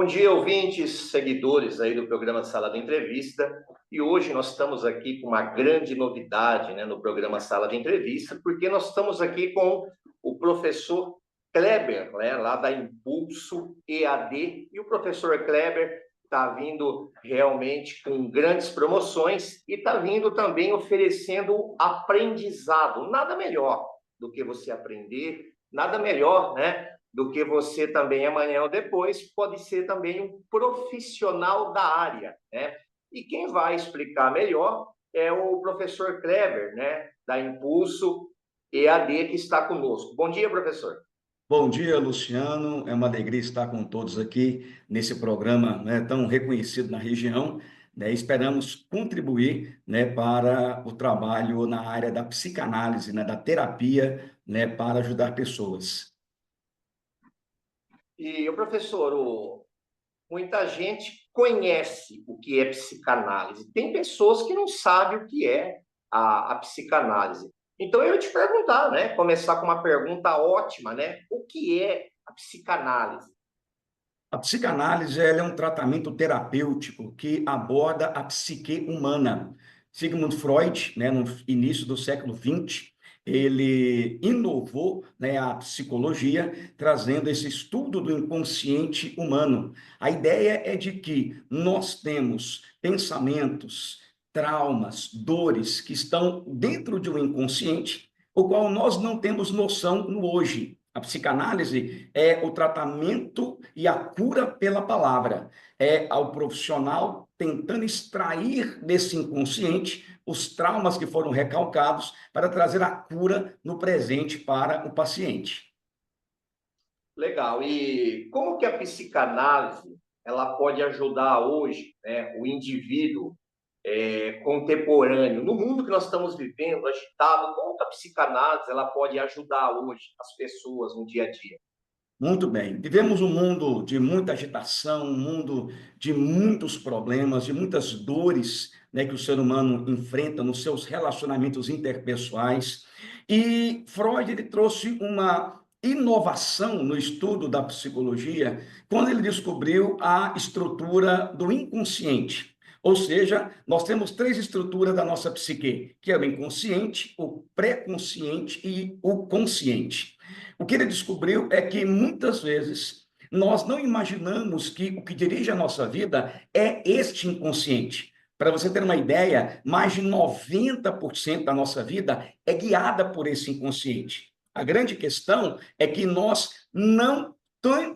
Bom dia, ouvintes, seguidores aí do programa Sala de Entrevista. E hoje nós estamos aqui com uma grande novidade, né, no programa Sala de Entrevista, porque nós estamos aqui com o professor Kleber, né, lá da Impulso EAD. E o professor Kleber está vindo realmente com grandes promoções e está vindo também oferecendo aprendizado. Nada melhor do que você aprender, nada melhor, né, do que você também amanhã ou depois pode ser também um profissional da área, né? E quem vai explicar melhor é o professor Kleber, né, da Impulso EAD, que está conosco. Bom dia, professor. Bom dia, Luciano. É uma alegria estar com todos aqui nesse programa, né, tão reconhecido na região, né? Esperamos contribuir, né, para o trabalho na área da psicanálise, né, da terapia, né, para ajudar pessoas. E o professor, muita gente conhece o que é psicanálise. Tem pessoas que não sabem o que é a psicanálise. Então, eu ia te perguntar, né? Começar com uma pergunta ótima, né? O que é a psicanálise? A psicanálise ela é um tratamento terapêutico que aborda a psique humana. Sigmund Freud, né, no início do século XX, ele inovou, né, a psicologia, trazendo esse estudo do inconsciente humano. A ideia é de que nós temos pensamentos, traumas, dores que estão dentro de um inconsciente, o qual nós não temos noção no hoje. A psicanálise é o tratamento e a cura pela palavra. É ao profissional tentando extrair desse inconsciente os traumas que foram recalcados para trazer a cura no presente para o paciente. Legal. E como que a psicanálise ela pode ajudar hoje, né, o indivíduo contemporâneo, no mundo que nós estamos vivendo, agitado? Como que a psicanálise ela pode ajudar hoje as pessoas no dia a dia? Muito bem. Vivemos um mundo de muita agitação, um mundo de muitos problemas, de muitas dores, né, que o ser humano enfrenta nos seus relacionamentos interpessoais. E Freud ele trouxe uma inovação no estudo da psicologia quando ele descobriu a estrutura do inconsciente. Ou seja, nós temos três estruturas da nossa psique, que é o inconsciente, o pré-consciente e o consciente. O que ele descobriu é que muitas vezes nós não imaginamos que o que dirige a nossa vida é este inconsciente. Para você ter uma ideia, mais de 90% da nossa vida é guiada por esse inconsciente. A grande questão é que nós não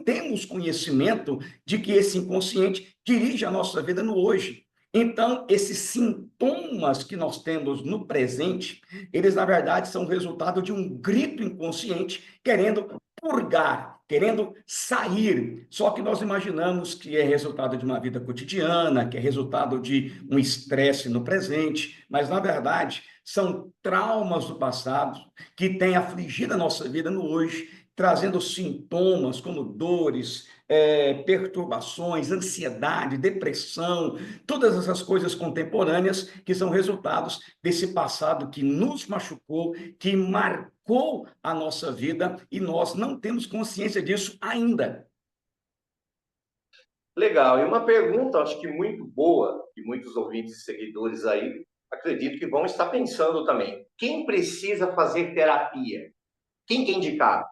temos conhecimento de que esse inconsciente dirige a nossa vida no hoje. Então, esses sintomas que nós temos no presente, eles, na verdade, são resultado de um grito inconsciente querendo purgar, querendo sair. Só que nós imaginamos que é resultado de uma vida cotidiana, que é resultado de um estresse no presente, mas, na verdade, são traumas do passado que têm afligido a nossa vida no hoje, trazendo sintomas como dores, perturbações, ansiedade, depressão, todas essas coisas contemporâneas que são resultados desse passado que nos machucou, que marcou a nossa vida e nós não temos consciência disso ainda. Legal. E uma pergunta, acho que muito boa, que muitos ouvintes e seguidores aí acredito que vão estar pensando também. Quem precisa fazer terapia? Quem que é indicado?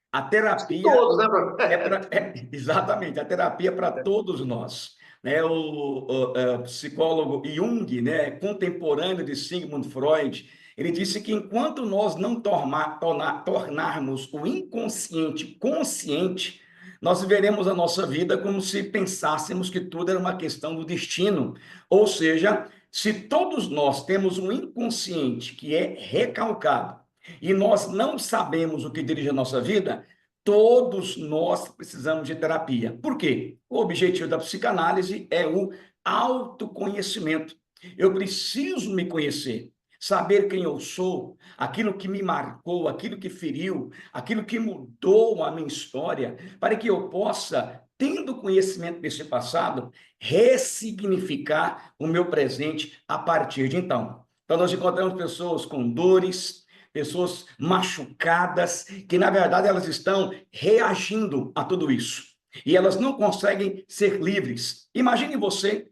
A Acho que terapia todos, né, professor? exatamente, a terapia é para todos nós. Né? O psicólogo Jung, né, contemporâneo de Sigmund Freud, ele disse que enquanto nós não tornarmos o inconsciente consciente, nós viveremos a nossa vida como se pensássemos que tudo era uma questão do destino. Ou seja, se todos nós temos um inconsciente que é recalcado, e nós não sabemos o que dirige a nossa vida, todos nós precisamos de terapia. Por quê? O objetivo da psicanálise é o autoconhecimento. Eu preciso me conhecer, saber quem eu sou, aquilo que me marcou, aquilo que feriu, aquilo que mudou a minha história, para que eu possa, tendo conhecimento desse passado, ressignificar o meu presente a partir de então. Então, nós encontramos pessoas com dores, pessoas machucadas, que na verdade elas estão reagindo a tudo isso. e elas não conseguem ser livres. Imagine você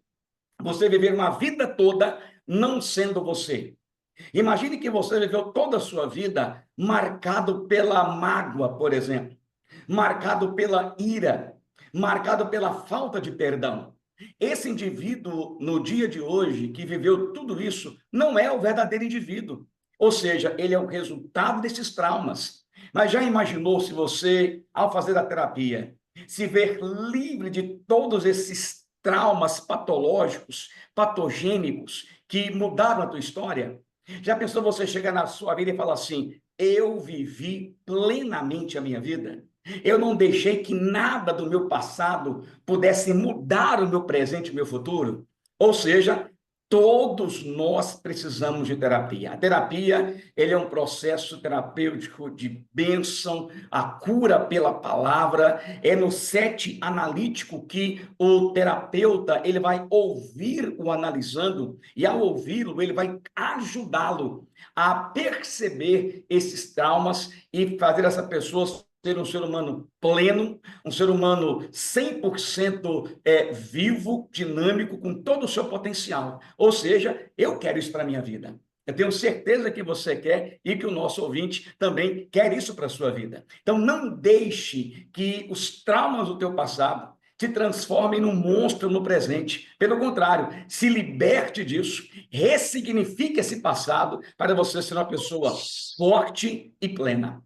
viver uma vida toda não sendo você. Imagine que você viveu toda a sua vida marcado pela mágoa, por exemplo, marcado pela ira, marcado pela falta de perdão. Esse indivíduo, no dia de hoje, que viveu tudo isso, não é o verdadeiro indivíduo. Ou seja, ele é o resultado desses traumas. Mas já imaginou se você, ao fazer a terapia, se ver livre de todos esses traumas patológicos, patogênicos, que mudaram a tua história? Já pensou você chegar na sua vida e falar assim: eu vivi plenamente a minha vida? Eu não deixei que nada do meu passado pudesse mudar o meu presente e o meu futuro? Ou seja, todos nós precisamos de terapia. A terapia, ele é um processo terapêutico de bênção, a cura pela palavra, é no set analítico que o terapeuta, ele vai ouvir o analisando, e ao ouvi-lo, ele vai ajudá-lo a perceber esses traumas e fazer essa pessoa ser um ser humano pleno, um ser humano 100% vivo, dinâmico, com todo o seu potencial. Ou seja, eu quero isso para a minha vida. Eu tenho certeza que você quer e que o nosso ouvinte também quer isso para a sua vida. Então, não deixe que os traumas do teu passado se transformem num monstro no presente. Pelo contrário, se liberte disso, ressignifique esse passado para você ser uma pessoa forte e plena.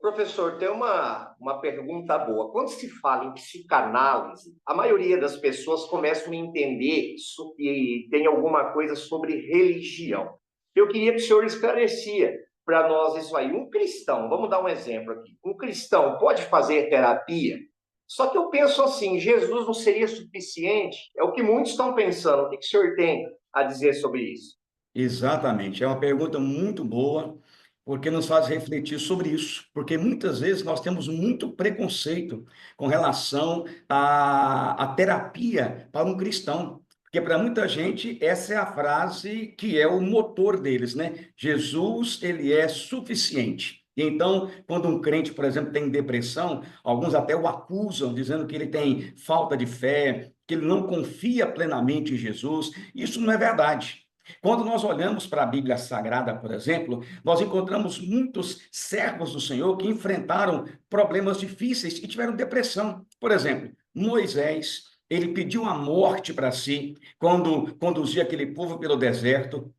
Professor, tem uma pergunta boa. Quando se fala em psicanálise, a maioria das pessoas começam a entender que tem alguma coisa sobre religião. Eu queria que o senhor esclarecia para nós isso aí. Um cristão, vamos dar um exemplo aqui. Um cristão pode fazer terapia? Só que eu penso assim, Jesus não seria suficiente? É o que muitos estão pensando. O que o senhor tem a dizer sobre isso? Exatamente, é uma pergunta muito boa, porque nos faz refletir sobre isso, porque muitas vezes nós temos muito preconceito com relação à terapia para um cristão, porque para muita gente essa é a frase que é o motor deles, né? Jesus, ele é suficiente. E então, quando um crente, por exemplo, tem depressão, alguns até o acusam, dizendo que ele tem falta de fé, que ele não confia plenamente em Jesus. Isso não é verdade. Quando nós olhamos para a Bíblia Sagrada, por exemplo, nós encontramos muitos servos do Senhor que enfrentaram problemas difíceis e tiveram depressão. Por exemplo, Moisés, ele pediu a morte para si quando conduzia aquele povo pelo deserto.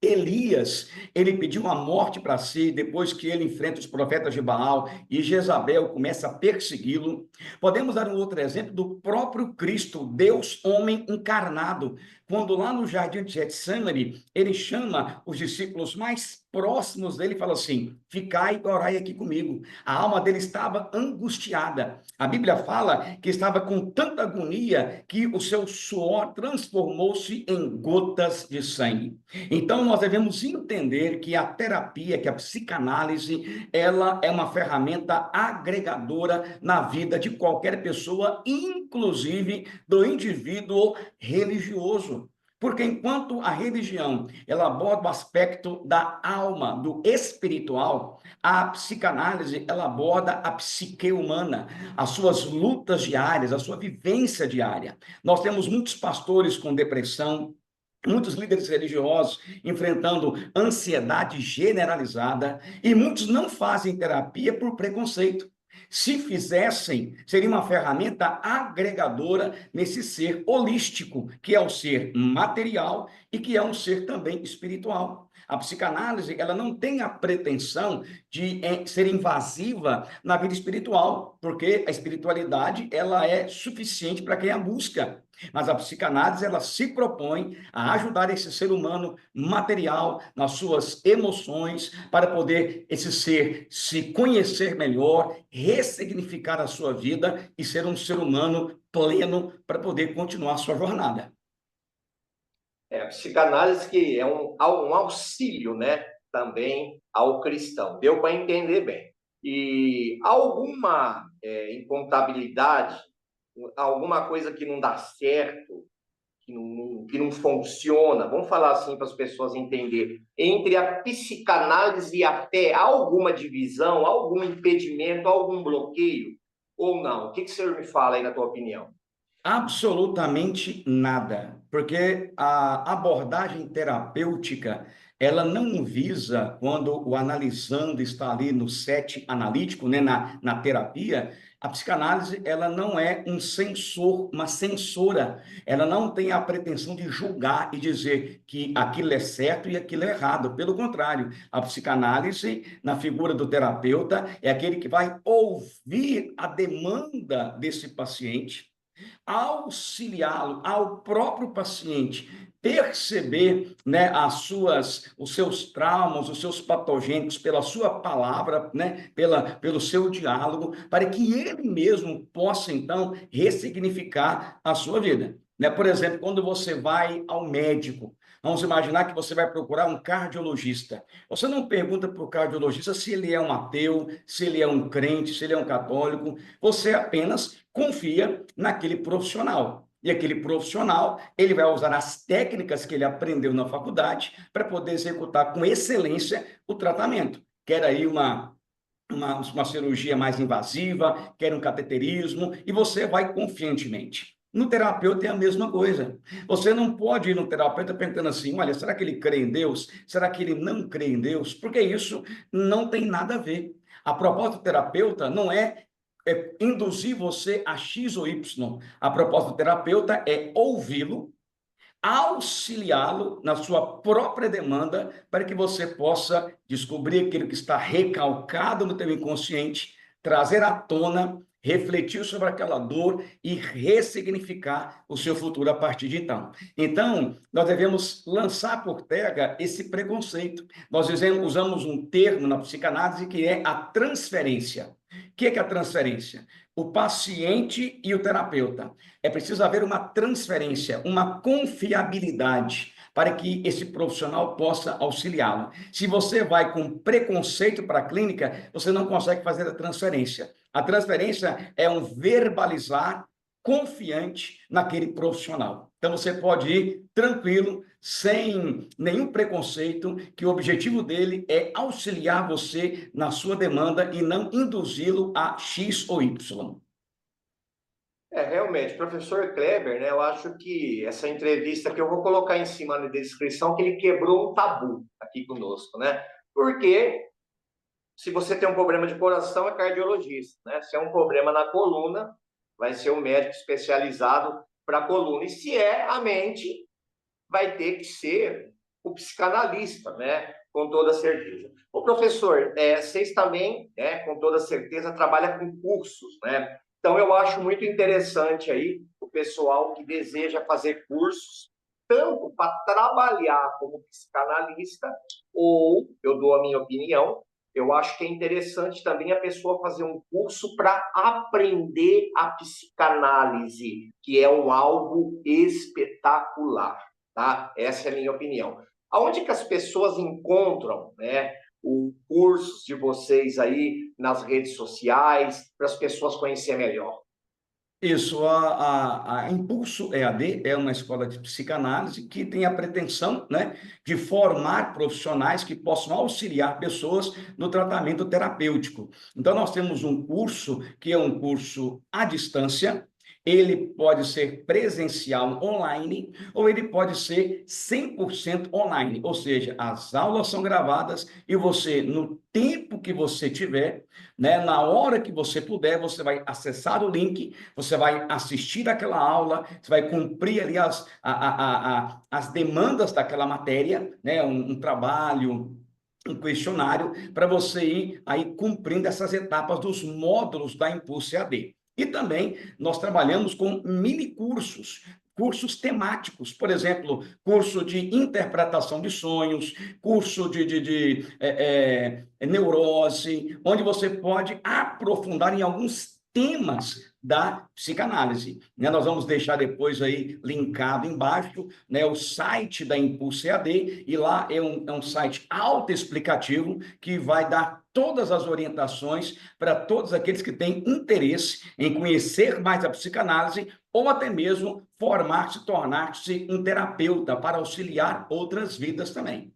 Elias, ele pediu a morte para si depois que ele enfrenta os profetas de Baal e Jezabel começa a persegui-lo. Podemos dar um outro exemplo do próprio Cristo, Deus homem encarnado, quando lá no jardim de Getsemane, ele chama os discípulos mais próximos dele e fala assim: ficai e orai aqui comigo. A alma dele estava angustiada. A Bíblia fala que estava com tanta agonia que o seu suor transformou-se em gotas de sangue. Então, nós devemos entender que a terapia, que a psicanálise, ela é uma ferramenta agregadora na vida de qualquer pessoa, inclusive do indivíduo religioso. Porque enquanto a religião, ela aborda o aspecto da alma, do espiritual, a psicanálise, ela aborda a psique humana, as suas lutas diárias, a sua vivência diária. Nós temos muitos pastores com depressão, muitos líderes religiosos enfrentando ansiedade generalizada, e muitos não fazem terapia por preconceito. Se fizessem, seria uma ferramenta agregadora nesse ser holístico, que é o ser material e que é um ser também espiritual. A psicanálise, ela não tem a pretensão de ser invasiva na vida espiritual, porque a espiritualidade, ela é suficiente para quem a busca. Mas a psicanálise, ela se propõe a ajudar esse ser humano material nas suas emoções, para poder esse ser se conhecer melhor, ressignificar a sua vida e ser um ser humano pleno para poder continuar a sua jornada. A psicanálise que é um auxílio, né, também ao cristão. Deu para entender bem. E alguma incompatibilidade, alguma coisa que não dá certo, que não funciona, vamos falar assim para as pessoas entenderem, entre a psicanálise e a fé, há alguma divisão, algum impedimento, algum bloqueio? ou não? O que o senhor me fala aí na tua opinião? Absolutamente nada, porque a abordagem terapêutica, ela não visa, quando o analisando está ali no set analítico, né, na terapia, a psicanálise, ela não é um censor, uma censora, ela não tem a pretensão de julgar e dizer que aquilo é certo e aquilo é errado, pelo contrário, a psicanálise, na figura do terapeuta, é aquele que vai ouvir a demanda desse paciente, auxiliá-lo, ao próprio paciente perceber, né, os seus traumas, os seus patogênicos pela sua palavra, né, pelo seu diálogo, para que ele mesmo possa então ressignificar a sua vida. Né? Por exemplo, quando você vai ao médico, vamos imaginar que você vai procurar um cardiologista. Você não pergunta para o cardiologista se ele é um ateu, se ele é um crente, se ele é um católico. Você apenas confia naquele profissional. E aquele profissional, ele vai usar as técnicas que ele aprendeu na faculdade para poder executar com excelência o tratamento. Quer aí uma cirurgia mais invasiva, quer um cateterismo, e você vai confiantemente. No terapeuta é a mesma coisa. Você não pode ir no terapeuta pensando assim, olha, será que ele crê em Deus? Será que ele não crê em Deus? Porque isso não tem nada a ver. A proposta do terapeuta não é induzir você a X ou Y. A proposta do terapeuta é ouvi-lo, auxiliá-lo na sua própria demanda para que você possa descobrir aquilo que está recalcado no teu inconsciente, trazer à tona, refletir sobre aquela dor e ressignificar o seu futuro a partir de então. Então, nós devemos lançar por terra esse preconceito. Nós usamos um termo na psicanálise que é a transferência. O que é a transferência? O paciente e o terapeuta. É preciso haver uma transferência, uma confiabilidade para que esse profissional possa auxiliá-lo. Se você vai com preconceito para a clínica, você não consegue fazer a transferência. A transferência é um verbalizar confiante naquele profissional. Então você pode ir tranquilo, sem nenhum preconceito, que o objetivo dele é auxiliar você na sua demanda e não induzi-lo a X ou Y. Realmente, professor Kleber, né, eu acho que essa entrevista que eu vou colocar em cima na descrição, que ele quebrou um tabu aqui conosco, né? Porque se você tem um problema de coração, é cardiologista, né? Se é um problema na coluna, vai ser um médico especializado para a coluna. E se é a mente, vai ter que ser o psicanalista, né? Com toda certeza. O professor, vocês também, né, com toda certeza, trabalham com cursos, né? Então, eu acho muito interessante aí o pessoal que deseja fazer cursos, tanto para trabalhar como psicanalista, ou, eu dou a minha opinião, eu acho que é interessante também a pessoa fazer um curso para aprender a psicanálise, que é algo espetacular. Tá? Essa é a minha opinião. Aonde que as pessoas encontram, né, os cursos de vocês aí nas redes sociais, para as pessoas conhecerem melhor? Isso, a Impulso EAD é uma escola de psicanálise que tem a pretensão, né, de formar profissionais que possam auxiliar pessoas no tratamento terapêutico. Então, nós temos um curso que é um curso à distância. Ele pode ser presencial online ou ele pode ser 100% online, ou seja, as aulas são gravadas e você, no tempo que você tiver, né, na hora que você puder, você vai acessar o link, você vai assistir aquela aula, você vai cumprir ali as demandas daquela matéria, né, um trabalho, um questionário, para você ir aí cumprindo essas etapas dos módulos da Impulso EAD. E também nós trabalhamos com mini cursos, cursos temáticos, por exemplo, curso de interpretação de sonhos, curso de neurose, onde você pode aprofundar em alguns temas da psicanálise. Né? Nós vamos deixar depois aí linkado embaixo, né, o site da Impulso EAD, e lá é um site autoexplicativo que vai dar todas as orientações para todos aqueles que têm interesse em conhecer mais a psicanálise ou até mesmo formar-se, tornar-se um terapeuta para auxiliar outras vidas também.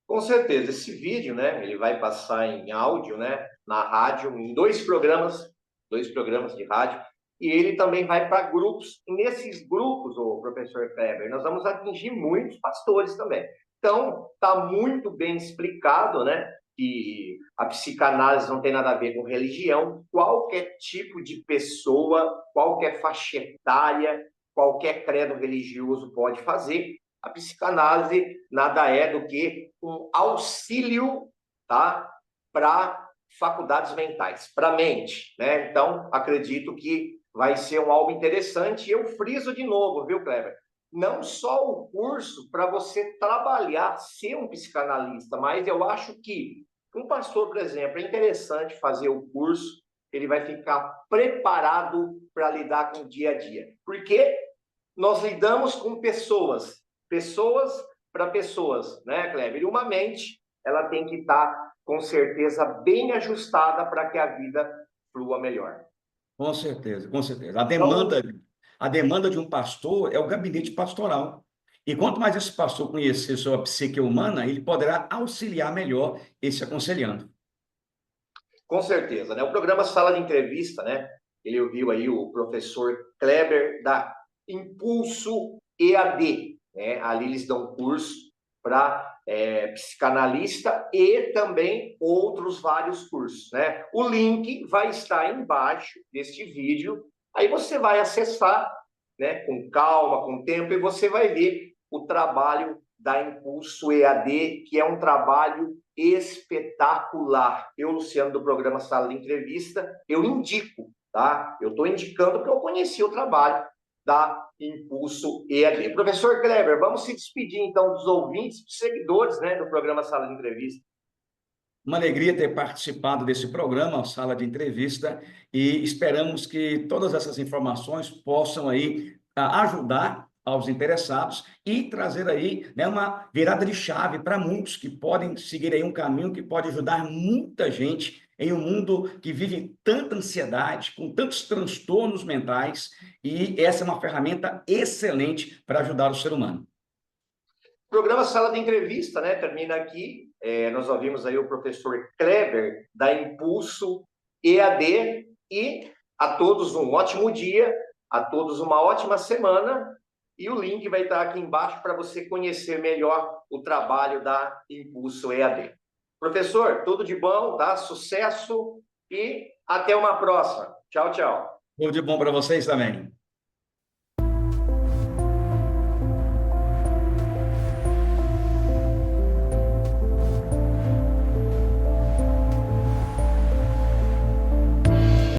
Com certeza, esse vídeo, né, ele vai passar em áudio, né, na rádio, em 2 programas, 2 programas de rádio, e ele também vai para grupos. E nesses grupos, o professor Kleber, nós vamos atingir muitos pastores também. Então, está muito bem explicado, né, que a psicanálise não tem nada a ver com religião. Qualquer tipo de pessoa, qualquer faixa etária, qualquer credo religioso pode fazer. A psicanálise nada é do que um auxílio, tá, para faculdades mentais, para a mente, né? Então, acredito que vai ser algo interessante. E eu friso de novo, viu, Kleber? Não só o curso para você trabalhar, ser um psicanalista, mas eu acho que um pastor, por exemplo, é interessante fazer o curso, ele vai ficar preparado para lidar com o dia a dia. Porque nós lidamos com pessoas, pessoas para pessoas, né, Kleber? E uma mente, ela tem que estar, com certeza, bem ajustada para que a vida flua melhor. Com certeza, com certeza. Então, A demanda de um pastor é o gabinete pastoral. E quanto mais esse pastor conhecer sobre a psique humana, ele poderá auxiliar melhor esse aconselhando. com certeza, né? O programa Sala de Entrevista, né? Ele ouviu aí o professor Kleber da Impulso EAD, né? Ali eles dão curso para psicanalista e também outros vários cursos, né? O link vai estar embaixo deste vídeo. Aí você vai acessar, né? Com calma, com tempo, e você vai ver o trabalho da Impulso EAD, que é um trabalho espetacular. Eu, Luciano, do programa Sala de Entrevista, eu indico, tá? Eu estou indicando porque eu conheci o trabalho da Impulso EAD. Professor Kleber, vamos se despedir, então, dos ouvintes, dos seguidores, né, do programa Sala de Entrevista. Uma alegria ter participado desse programa, Sala de Entrevista, e esperamos que todas essas informações possam aí ajudar aos interessados e trazer aí, né, uma virada de chave para muitos que podem seguir aí um caminho que pode ajudar muita gente em um mundo que vive tanta ansiedade, com tantos transtornos mentais, e essa é uma ferramenta excelente para ajudar o ser humano. O programa Sala de Entrevista, né, termina aqui. Nós ouvimos aí o professor Kleber, da Impulso EAD, e a todos um ótimo dia, a todos uma ótima semana, e o link vai estar aqui embaixo para você conhecer melhor o trabalho da Impulso EAD. Professor, tudo de bom, tá? Sucesso e até uma próxima. Tchau, tchau. Tudo de bom para vocês também.